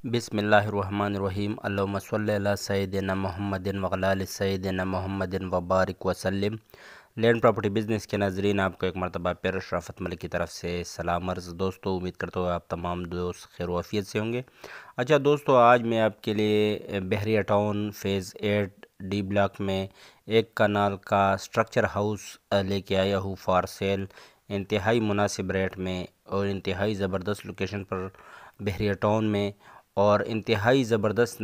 بسم اللہ الرحمن الرحیم اللہم صلی علی سیدنا محمد وعلی آل سیدنا محمد وبارک وسلم۔ لینڈ پراپرٹی بزنس کے ناظرین، آپ کو ایک مرتبہ پھر شرافت ملک کی طرف سے سلام عرض۔ دوستو، امید کرتا ہوں آپ تمام دوست خیر و عافیت سے ہوں گے۔ اچھا دوستو، آج میں آپ کے لیے بحریہ ٹاؤن فیز 8 ڈی بلاک میں ایک کنال کا سٹرکچر ہاؤس لے کے آیا ہوں فار سیل، انتہائی مناسب ریٹ میں اور انتہائی زبردست لوکیشن پر بحریہ ٹاؤن میں، اور انتہائی زبردست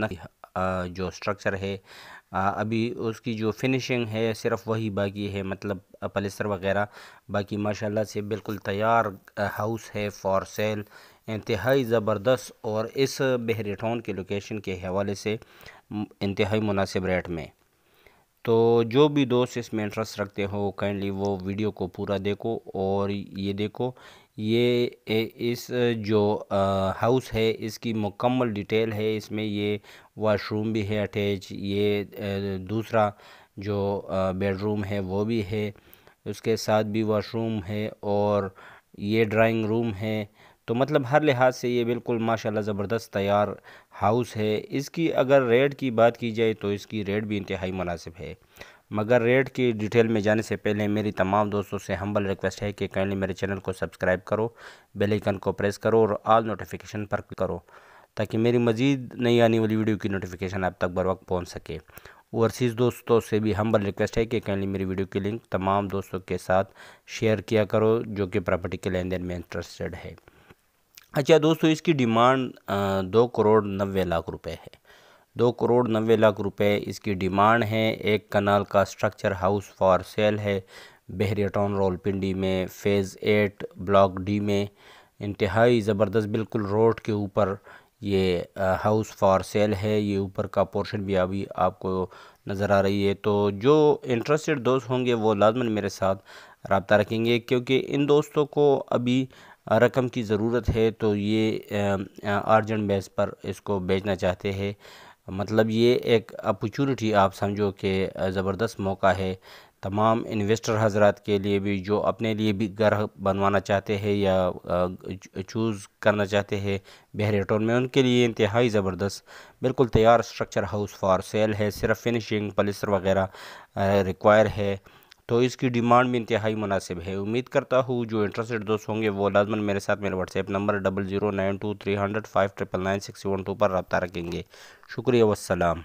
جو سٹرکچر ہے، ابھی اس کی جو فنشنگ ہے صرف وہی باقی ہے، مطلب پلستر وغیرہ، باقی ماشاءاللہ سے بالکل تیار ہاؤس ہے فار سیل، انتہائی زبردست اور اس بحریہ ٹاؤن کے لوکیشن کے حوالے سے انتہائی مناسب ریٹ میں۔ تو جو بھی دوست اس میں انٹرسٹ رکھتے ہو، کائنڈلی وہ ویڈیو کو پورا دیکھو اور یہ دیکھو، یہ اس جو ہاؤس ہے اس کی مکمل ڈیٹیل ہے۔ اس میں یہ واش روم بھی ہے اٹیچ، یہ دوسرا جو بیڈ روم ہے وہ بھی ہے، اس کے ساتھ بھی واش روم ہے، اور یہ ڈرائنگ روم ہے۔ تو مطلب ہر لحاظ سے یہ بالکل ماشاءاللہ زبردست تیار ہاؤس ہے۔ اس کی اگر ریٹ کی بات کی جائے تو اس کی ریٹ بھی انتہائی مناسب ہے، مگر ریٹ کی ڈیٹیل میں جانے سے پہلے میری تمام دوستوں سے ہمبل ریکویسٹ ہے کہ کائنڈلی میرے چینل کو سبسکرائب کرو، بیل آئیکن کو پریس کرو اور آل نوٹیفیکیشن پر کلک کرو تاکہ میری مزید نئی آنے والی ویڈیو کی نوٹیفیکیشن آپ تک بر وقت پہنچ سکے۔ اوورسیز دوستوں سے بھی ہمبل ریکویسٹ ہے کہ کائنڈلی میری ویڈیو کی لنک تمام دوستوں کے ساتھ شیئر کیا کرو جو کہ پراپرٹی کے لین دین میں انٹرسٹڈ ہے۔ اچھا دوستو، اس کی ڈیمانڈ 2,90,00,000 روپے ہے۔ 2,90,00,000 روپے اس کی ڈیمانڈ ہے۔ ایک کنال کا سٹرکچر ہاؤس فار سیل ہے بحریہ ٹاؤن راولپنڈی میں، فیز 8 بلاک ڈی میں، انتہائی زبردست بالکل روڈ کے اوپر یہ ہاؤس فار سیل ہے۔ یہ اوپر کا پورشن بھی ابھی آپ کو نظر آ رہی ہے۔ تو جو انٹرسٹڈ دوست ہوں گے وہ لازماً میرے ساتھ رابطہ رکھیں گے، کیونکہ ان دوستوں کو ابھی رقم کی ضرورت ہے، تو یہ ارجنٹ بیس پر اس کو بیچنا چاہتے ہیں۔ مطلب یہ ایک اپورچونٹی آپ سمجھو کہ زبردست موقع ہے تمام انویسٹر حضرات کے لیے بھی، جو اپنے لیے بھی گھر بنوانا چاہتے ہیں یا چوز کرنا چاہتے ہیں بحریہ ٹاؤن میں، ان کے لیے انتہائی زبردست بالکل تیار سٹرکچر ہاؤس فار سیل ہے۔ صرف فنشنگ پلستر وغیرہ ریکوائر ہے، تو اس کی ڈیمانڈ بھی انتہائی مناسب ہے۔ امید کرتا ہوں جو انٹرسٹڈ دوست ہوں گے وہ لازماً میرے ساتھ میرے واٹس ایپ نمبر 00923005999612 پر رابطہ رکھیں گے۔ شکریہ والسلام۔